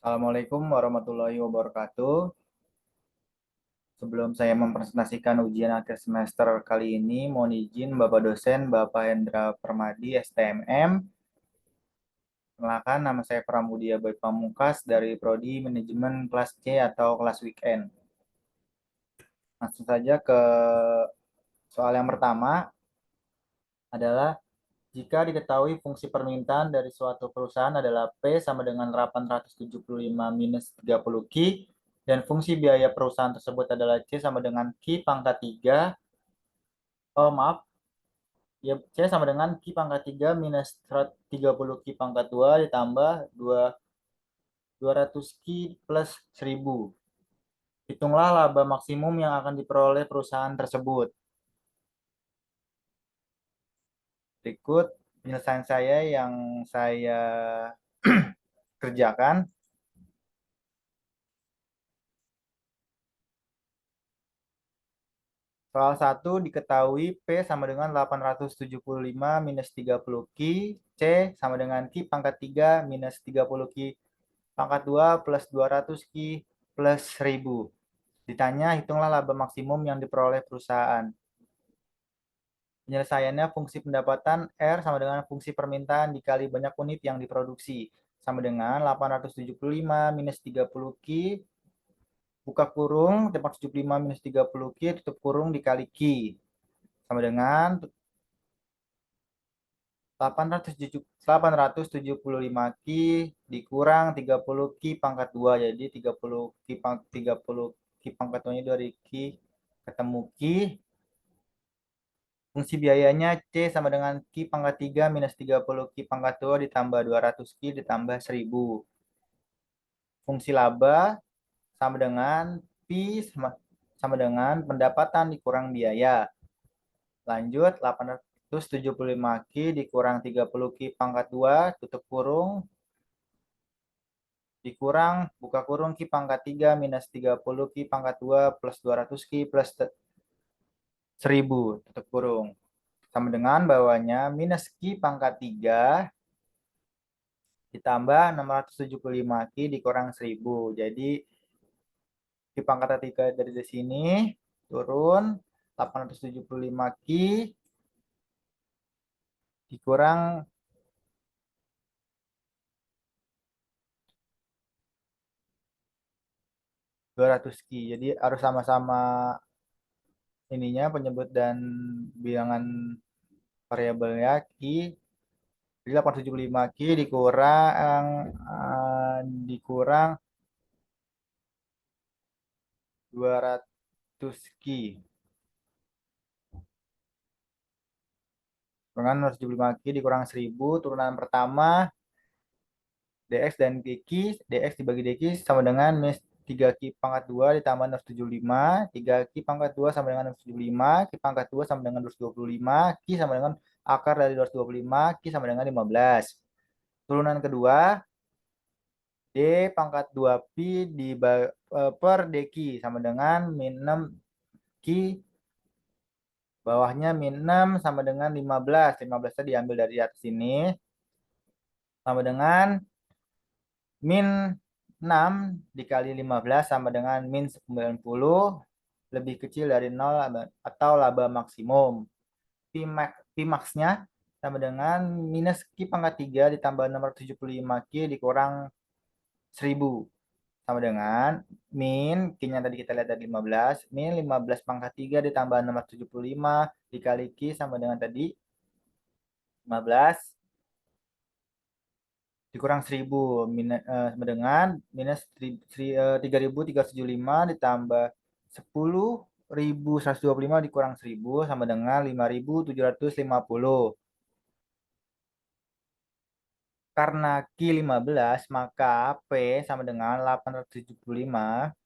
Assalamualaikum warahmatullahi wabarakatuh. Sebelum saya mempresentasikan ujian akhir semester kali ini, mohon izin Bapak dosen, Bapak Hendra Permadi, STMM. Perkenalkan, nama saya Pramudia Baik Pamungkas dari Prodi Manajemen kelas C atau kelas weekend. Langsung saja ke soal yang pertama adalah jika diketahui fungsi permintaan dari suatu perusahaan adalah P sama dengan 875 minus 30 Q, dan fungsi biaya perusahaan tersebut adalah C sama dengan Q pangkat 3, maaf, ya C sama dengan Q pangkat 3 minus 30 Q pangkat 2 ditambah 200 Q plus 1000. Hitunglah laba maksimum yang akan diperoleh perusahaan tersebut. Berikut penyelesaian saya yang saya kerjakan. Soal 1 diketahui P sama dengan 875 minus 30 Q, C sama dengan Q pangkat 3 minus 30 Q pangkat 2 plus 200 Q plus 1000. Ditanya, hitunglah laba maksimum yang diperoleh perusahaan. Penyelesaiannya fungsi pendapatan R sama dengan fungsi permintaan dikali banyak unit yang diproduksi. Sama dengan 875 minus 30 Q, buka kurung, 875 minus 30 Q, tutup kurung dikali Q. Sama dengan 875 Q dikurang 30 Q pangkat 2. Jadi 30 Q pangkat 2 ini dari Q ketemu Q. Fungsi biayanya C sama dengan Q pangkat 3 minus 30 Q pangkat 2 ditambah 200 Q ditambah 1000. Fungsi laba sama dengan P sama dengan pendapatan dikurang biaya. Lanjut, 875 Q dikurang 30 Q pangkat 2, tutup kurung, dikurang, buka kurung Q pangkat 3 minus 30 Q pangkat 2 plus 200 Q plus 1000, tutup kurung. Sama dengan bawahnya minus Q pangkat 3 ditambah 675 Q dikurang 1000. Jadi Q pangkat 3 dari sini turun 875 Q dikurang 200 Q. Jadi harus sama-sama ininya penyebut dan bilangan variabelnya Q. Jadi 875 Q dikurang 200 Q. Turunan 275 Q dikurang 1000. Turunan pertama dx dan dq. Dx dibagi dq sama dengan minus 3 Q pangkat 2 ditambah 275. 3 Q pangkat 2 sama dengan 275. Q pangkat 2 sama dengan 225. Q sama dengan akar dari 225. Q sama dengan 15. Turunan kedua D pangkat 2 Pi per dq sama dengan min 6 Q, bawahnya min 6 sama dengan 15. 15 diambil dari atas sini. Sama dengan min 6 dikali 15 sama dengan min 90, lebih kecil dari 0 atau laba maksimum. Pi max-nya sama dengan minus Q pangkat 3 ditambah 675 Q dikurang 1000. Sama dengan min, Q-nya tadi kita lihat dari 15, min 15 pangkat 3 ditambah 675 dikali Q sama dengan tadi 15 dikurang 1000, sama dengan minus 3375 ditambah 10.125 dikurang 1000 sama dengan 5.750. Karena Q 15, maka P sama dengan 875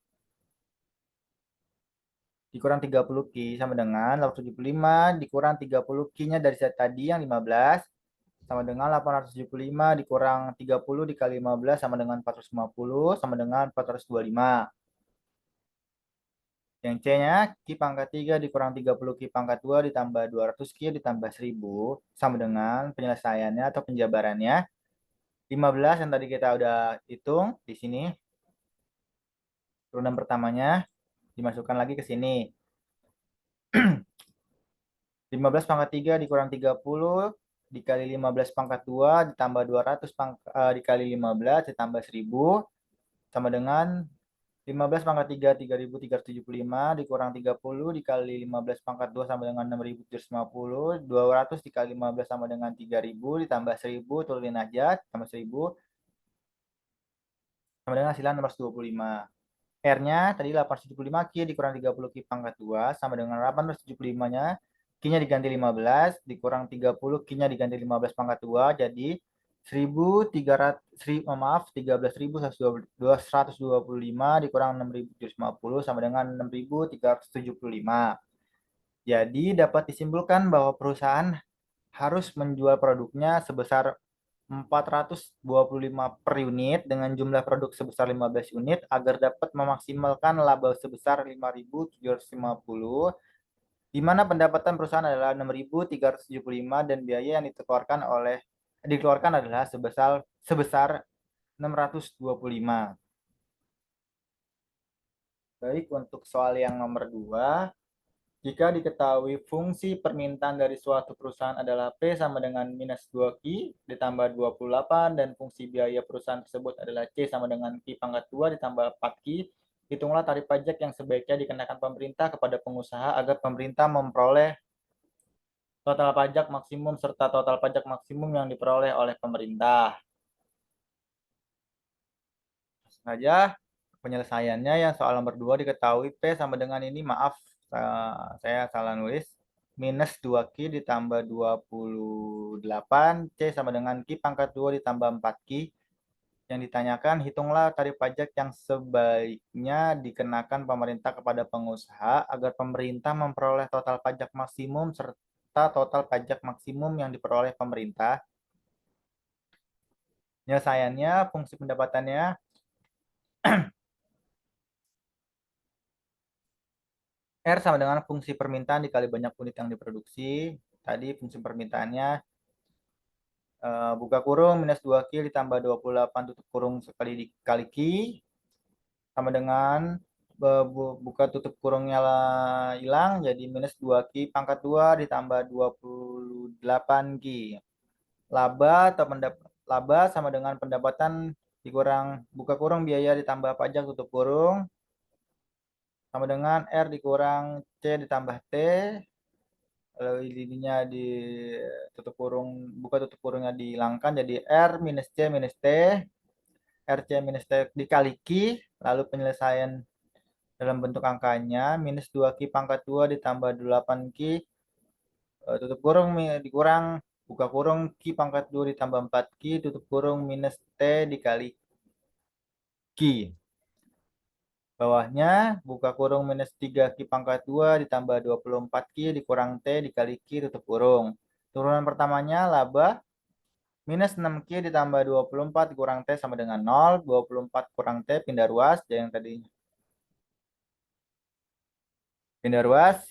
dikurang 30 Q sama dengan 875 dikurang 30 Q-nya dari set tadi yang 15 sama dengan 875 dikurang 30 dikali 15 sama dengan 450 sama dengan 425. Yang C-nya Q pangkat 3 dikurang 30 Q pangkat 2 ditambah 200 Q ditambah 1000 sama dengan penyelesaiannya atau penjabarannya. 15 yang tadi kita udah hitung di sini. Turunan pertamanya dimasukkan lagi ke sini. 15 pangkat 3 dikurang 30 dikali 15 pangkat 2 ditambah 200 dikali 15 ditambah 1000 sama dengan 15 pangkat 3 3.375 dikurang 30 dikali 15 pangkat 2 sama dengan 6.750. 200 dikali 15 sama dengan 3.000 ditambah 1000 turunin aja tambah 1000 sama dengan hasilnya 625. R-nya tadi 875 Q dikurang 30 Q pangkat 2 sama dengan 875-nya Q-nya diganti 15 dikurang 30 Q-nya diganti 15 pangkat 2 jadi 1300 maaf 13.125 dikurang 6.750 sama dengan 6.375. Jadi dapat disimpulkan bahwa perusahaan harus menjual produknya sebesar 425 per unit dengan jumlah produk sebesar 15 unit agar dapat memaksimalkan laba sebesar 5.750, di mana pendapatan perusahaan adalah 6.375 dan biaya yang dikeluarkan adalah sebesar 625. Baik, untuk soal yang nomor 2, jika diketahui fungsi permintaan dari suatu perusahaan adalah P sama dengan minus 2Q ditambah 28 dan fungsi biaya perusahaan tersebut adalah C sama dengan Q pangkat 2 ditambah 4Q, hitunglah tarif pajak yang sebaiknya dikenakan pemerintah kepada pengusaha agar pemerintah memperoleh total pajak maksimum serta total pajak maksimum yang diperoleh oleh pemerintah. Saja penyelesaiannya yang soal nomor 2 diketahui P sama dengan ini, maaf saya salah nulis, minus 2Q ditambah 28 C sama dengan Q pangkat 2 ditambah 4Q. Yang ditanyakan, hitunglah tarif pajak yang sebaiknya dikenakan pemerintah kepada pengusaha agar pemerintah memperoleh total pajak maksimum serta total pajak maksimum yang diperoleh pemerintah. Penyelesaiannya, fungsi pendapatannya R sama dengan fungsi permintaan dikali banyak unit yang diproduksi. Tadi fungsi permintaannya buka kurung minus 2Q ditambah 28 tutup kurung sekali dikali Q sama dengan buka tutup kurungnya hilang jadi minus 2Q pangkat 2 ditambah 28Q. Laba sama dengan pendapatan dikurang buka kurung biaya ditambah pajak tutup kurung sama dengan R dikurang C ditambah T. Kalau ininya di tutup kurung, buka tutup kurungnya dihilangkan jadi R minus C minus T, RC minus T dikali Q, lalu penyelesaian dalam bentuk angkanya minus 2Q pangkat 2 ditambah 8Q, tutup kurung dikurang, buka kurung Q pangkat 2 ditambah 4Q, tutup kurung minus T dikali Q. Bawahnya buka kurung minus 3Q pangkat 2 ditambah 24Q dikurang T dikali Q tutup kurung. Turunan pertamanya laba minus 6Q ditambah 24 kurang T sama dengan 0. 24 kurang T pindah ruas. Jadi yang tadi pindah ruas.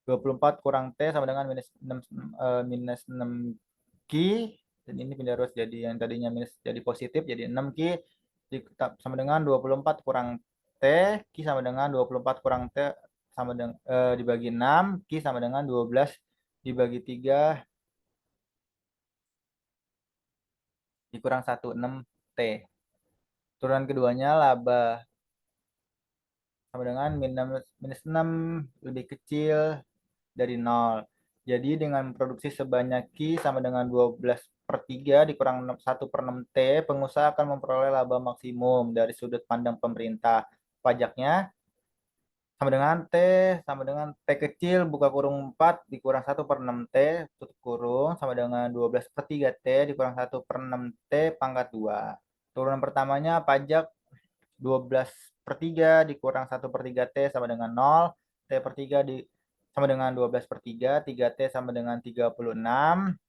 24 kurang T sama dengan minus 6Q. Dan ini pindah ruas jadi yang tadinya minus jadi positif jadi 6Q sama dengan 24 kurang T. Q sama dengan 24 kurang T sama dengan dibagi 6. Q sama dengan 12 dibagi 3 dikurang 16 T. Turunan keduanya laba sama dengan minus 6 lebih kecil dari 0. Jadi dengan produksi sebanyak Q sama dengan 12/3 dikurang 1 per 6 T, pengusaha akan memperoleh laba maksimum dari sudut pandang pemerintah. Pajaknya sama dengan T kecil buka kurung 4 dikurang 1 per 6 T tutup kurung sama dengan 12/3 T dikurang 1 per 6 T pangkat 2. Turunan pertamanya pajak 12/3 dikurang 1/3 T sama dengan 0. T per 3 sama dengan 12/3. 3T sama dengan 36.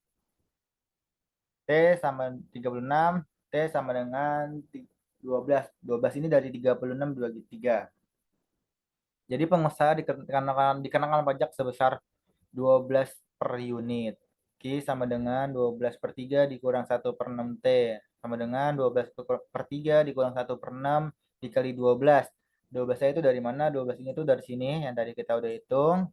T sama 36. T sama dengan 12. 12 ini dari 36 dibagi 3. Jadi pengusaha dikenakan pajak sebesar 12 per unit. Q sama dengan 12 per 3 dikurang 1 per 6 T. Sama dengan 12 per 3 dikurang 1 per 6 dikali 12. 12 itu dari mana? 12 ini tuh dari sini yang tadi kita udah hitung.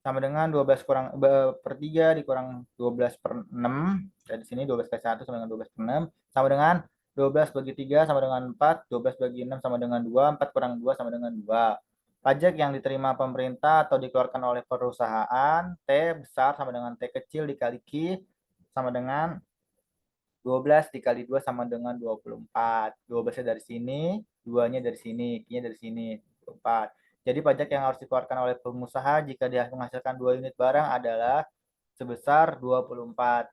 Sama dengan 12 per 3 dikurang 12 per 6. Dari sini 12 kali 1 sama dengan 12 per 6. Sama dengan 12 bagi 3 sama dengan 4. 12 bagi 6 sama dengan 2. 4 kurang 2 sama dengan 2. Pajak yang diterima pemerintah atau dikeluarkan oleh perusahaan, T besar sama dengan T kecil dikali Q sama dengan 12 dikali 2 sama dengan 24. 12-nya dari sini, 2-nya dari sini, Q-nya dari sini, 24. Jadi pajak yang harus dikeluarkan oleh pengusaha jika dia menghasilkan 2 unit barang adalah sebesar 24.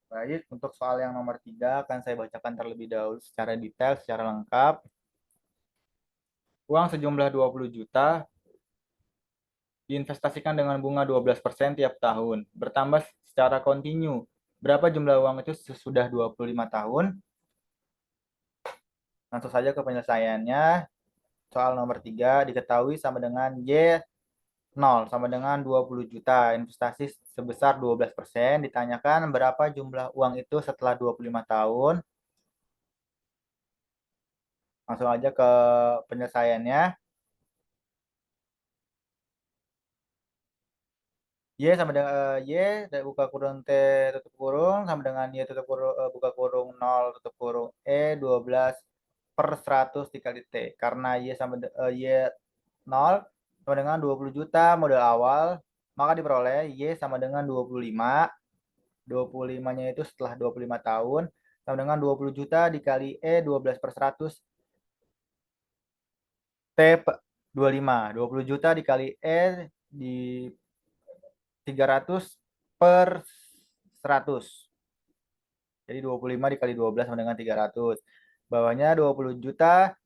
Baik, untuk soal yang nomor 3 akan saya bacakan terlebih dahulu secara detail, secara lengkap. Uang sejumlah 20 juta diinvestasikan dengan bunga 12% tiap tahun, bertambah secara kontinu. Berapa jumlah uang itu sesudah 25 tahun? Langsung saja ke penyelesaiannya. Soal nomor 3 diketahui sama dengan Y 0 sama dengan 20 juta. Investasi sebesar 12%. Ditanyakan berapa jumlah uang itu setelah 25 tahun. Langsung aja ke penyelesaiannya. Y sama dengan Y buka kurung T tutup kurung sama dengan Y tutup kurung buka kurung 0 tutup kurung 12 per 100 dikali T. Karena Y 0 sama dengan 20 juta modal awal, maka diperoleh Y sama dengan 25. 25-nya itu setelah 25 tahun sama dengan 20 juta dikali 12 per 100 T 25. 20 juta dikali di 300 per 100. Jadi 25 dikali 12 sama dengan 300. Bawahnya 20 juta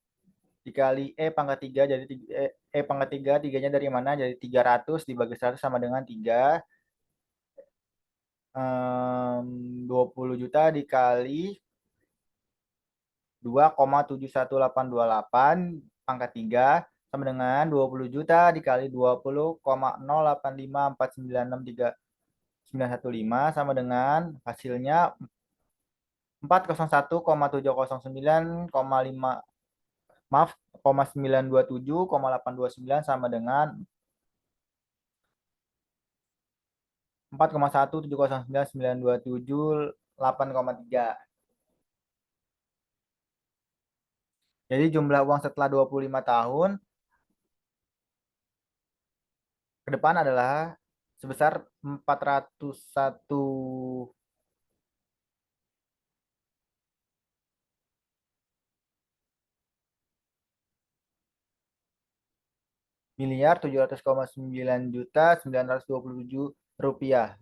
dikali pangkat 3. Jadi pangkat 3, 3-nya dari mana? Jadi 300 dibagi 100 sama dengan 3. 20 juta dikali 2,71828 pangkat 3 sama dengan 20 juta dikali 20,0854963 sama dengan hasilnya 401,709,5 maaf 927,829 sama dengan 4,1709927,8,3. Jadi jumlah uang setelah 25 tahun ke depan adalah sebesar 401 miliar 700,9 juta 927 rupiah.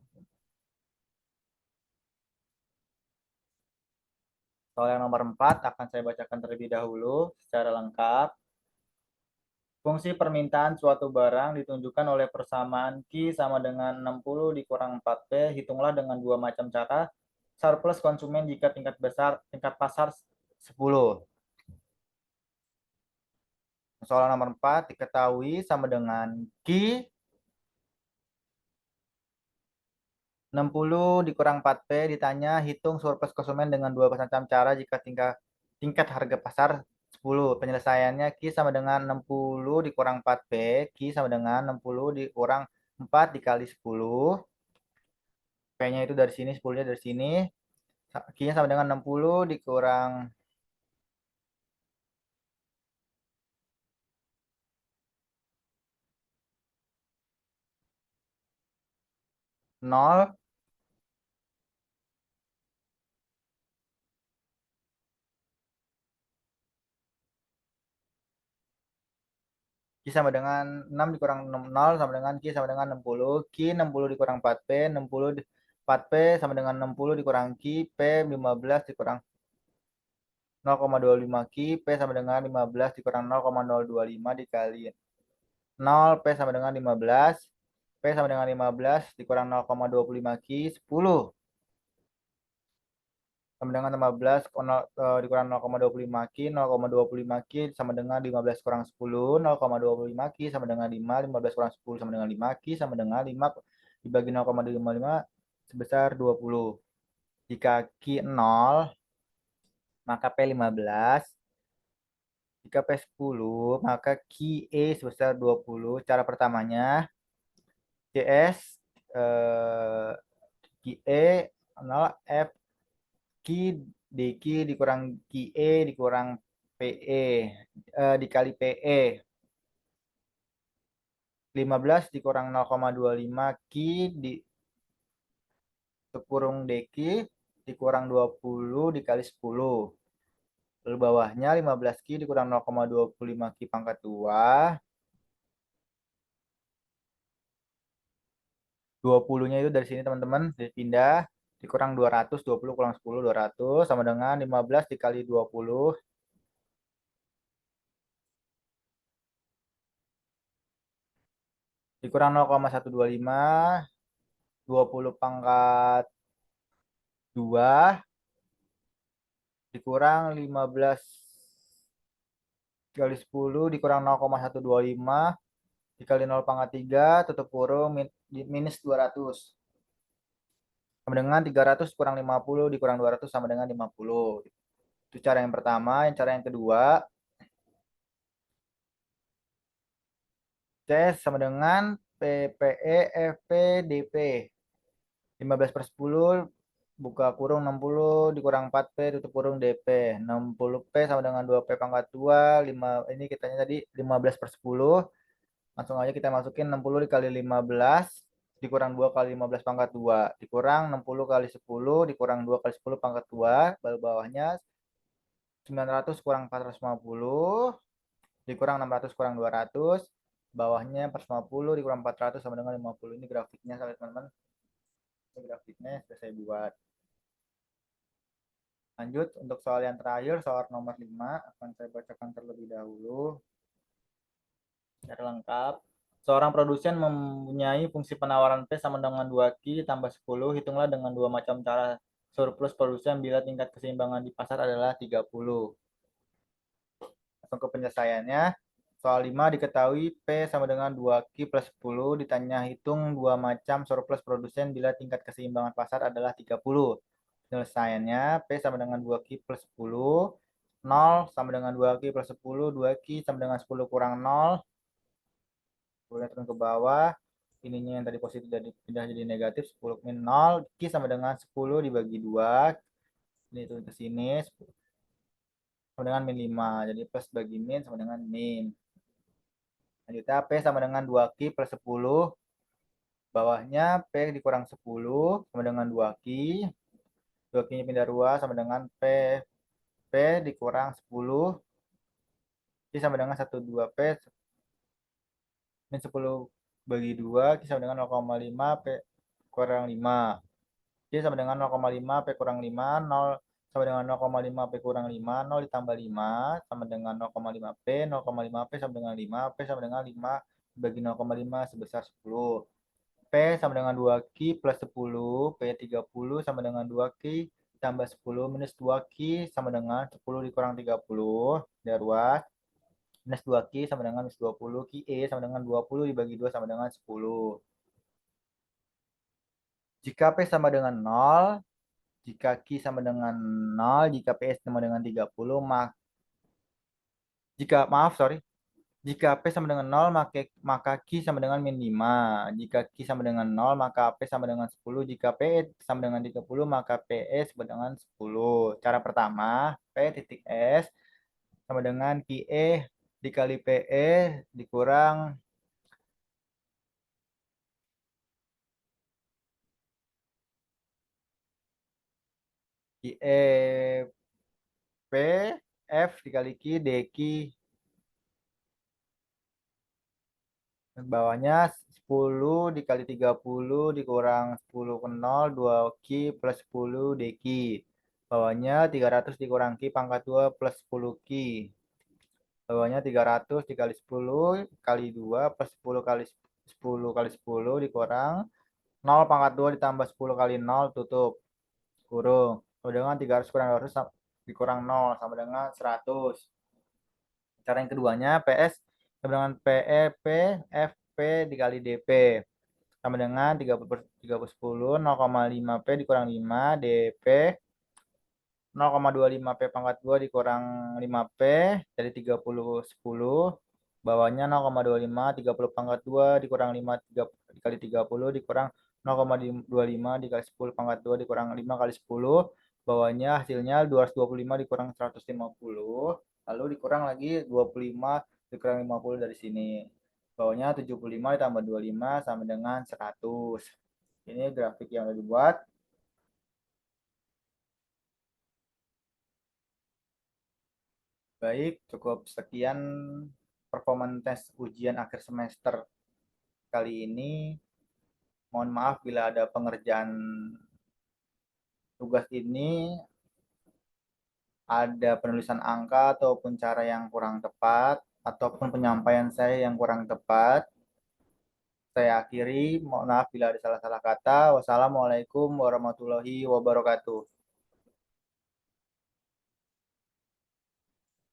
Soal yang nomor 4 akan saya bacakan terlebih dahulu secara lengkap. Fungsi permintaan suatu barang ditunjukkan oleh persamaan Q sama dengan 60 dikurang 4P. Hitunglah dengan dua macam cara. Surplus konsumen jika tingkat pasar 10. Soal nomor 4 diketahui sama dengan Q 60 dikurang 4P. Ditanya hitung surplus konsumen dengan dua macam cara jika tingkat harga pasar 10. Penyelesaiannya Q sama dengan 60 dikurang 4P. Q sama dengan 60 dikurang 4 dikali 10. P-nya itu dari sini, 10-nya dari sini. Q-nya sama dengan 60 dikurang 0. Q sama dengan 6 dikurang 0 sama dengan Q sama dengan 60. Q 60 dikurang 4P. 4P sama dengan 60 dikurang Q. P 15 dikurang 0,25 Q. P sama dengan 15 dikurang 0,025 dikali 0. P sama dengan 15. P sama dengan 15 dikurang 0,25 Q. 10. Sama dengan 15 dikurang 0,25 Q. 0,25 Q sama dengan 15 kurang 10. 0,25 Q sama dengan 5. 15 kurang 10 sama dengan 5 Q sama dengan 5. dibagi 0,55 sebesar 20. Jika Q 0, maka P 15. Jika P 10, maka QE sebesar 20. Cara pertamanya, CS QE 0 F Q DQ dikurang QE dikurang PE dikali PE. 15 dikurang 0,25 Q dikurang DQ dikurang 20 dikali 10. Lalu bawahnya 15 Q dikurang 0,25 Q pangkat 2. 20-nya itu dari sini teman-teman, dipindah, dikurang 200, 20 kurang 10, 200, sama dengan 15 dikali 20, dikurang 0,125, 20 pangkat 2, dikurang 15 dikali 10, dikurang 0,125, dikali 0 pangkat 3, tutup kurung, minus 200. Sama dengan 300 kurang 50 dikurang 200 sama dengan 50. Itu cara yang pertama. Yang cara yang kedua, C sama dengan PPE FP DP. 15 per 10 buka kurung 60 dikurang 4P tutup kurung DP. 60P sama dengan 2P pangkat 2. 5, ini kitanya tadi 15 per 10. Langsung aja kita masukin 60 dikali 15 dikurang 2 kali 15 pangkat 2. Dikurang 60 kali 10 dikurang 2 kali 10 pangkat 2. Baru bawahnya 900 kurang 450 dikurang 600 kurang 200. Bawahnya 450 dikurang 400 sama dengan 50. Ini grafiknya teman-teman. Ini grafiknya sudah saya buat. Lanjut untuk soal yang terakhir, soal nomor 5 akan saya bacakan terlebih dahulu secara lengkap. Seorang produsen mempunyai fungsi penawaran P sama dengan 2Q tambah 10. Hitunglah dengan dua macam cara surplus produsen bila tingkat keseimbangan di pasar adalah 30. Langsung ke penyelesaiannya. Soal 5 diketahui P sama dengan 2Q plus 10. Ditanya hitung dua macam surplus produsen bila tingkat keseimbangan pasar adalah 30. Penyelesaiannya P sama dengan 2Q plus 10. 0 sama dengan 2Q plus 10. 2Q sama dengan 10 kurang 0. Kemudian turun ke bawah. Ininya yang tadi positif jadi pindah jadi negatif. 10 min 0. Q sama dengan 10 dibagi 2. Ini turun ke sini. Sama dengan min 5. Jadi plus bagi min sama dengan min. Lanjutnya P sama dengan 2Q plus 10. Bawahnya P dikurang 10 sama dengan 2Q. 2Q-nya pindah ruas sama dengan P. P dikurang 10. Q sama dengan 12 P. Min 10 bagi 2. Q sama dengan 0,5 P kurang 5. Q sama dengan 0,5 P kurang 5. 0 sama dengan 0,5 P kurang 5. 0 ditambah 5 sama dengan 0,5 P. 0,5 P sama dengan 5. P sama dengan 5 bagi 0,5 sebesar 10. P sama dengan 2Q plus 10. P 30 sama dengan 2Q tambah 10 minus 2Q sama dengan 10 dikurang 30. Dari ruas. Minus 2Q sama dengan minus 20. QE sama dengan 20 dibagi 2 sama dengan 10. Jika P sama dengan 0, jika Q sama dengan 0, jika PS sama dengan 30, jika P sama dengan 0, maka Q sama dengan min 5. Jika Q sama dengan 0, maka P sama dengan 10. Jika P sama dengan 30, maka PE sama dengan 10. Cara pertama, P titik S sama dengan QE dikali PE dikurang QE P F dikali Q DQ. Bawahnya 10 dikali 30 dikurang 10 ke 0, 2Q plus 10 DQ. Bawahnya 300 dikurang Q pangkat 2 plus 10Q. Bawahnya 300 dikali 10 kali 2 plus 10 kali 10 kali 10 dikurang 0 pangkat 2 ditambah 10 kali 0 tutup kurung. Sama dengan 300 kurang 200 dikurang 0 sama dengan 100. Cara yang keduanya PS sama dengan PEP FP dikali DP. sama dengan 30 per 10, 0,5P dikurang 5, DP 0,25 P pangkat 2 dikurang 5P, jadi 30 10. Bawahnya 0,25, 30 pangkat 2 dikurang 5, 3, dikali 30 dikurang 0,25 dikali 10 pangkat 2 dikurang 5 kali 10. Bawahnya hasilnya 225 dikurang 150. Lalu dikurang lagi 25 dikurang 50 dari sini. Bawahnya 75 ditambah 25 sama dengan 100. Ini grafik yang udah dibuat. Baik, cukup sekian performance test ujian akhir semester kali ini. Mohon maaf bila ada pengerjaan tugas ini, ada penulisan angka ataupun cara yang kurang tepat, ataupun penyampaian saya yang kurang tepat. Saya akhiri, mohon maaf bila ada salah-salah kata. Wassalamualaikum warahmatullahi wabarakatuh.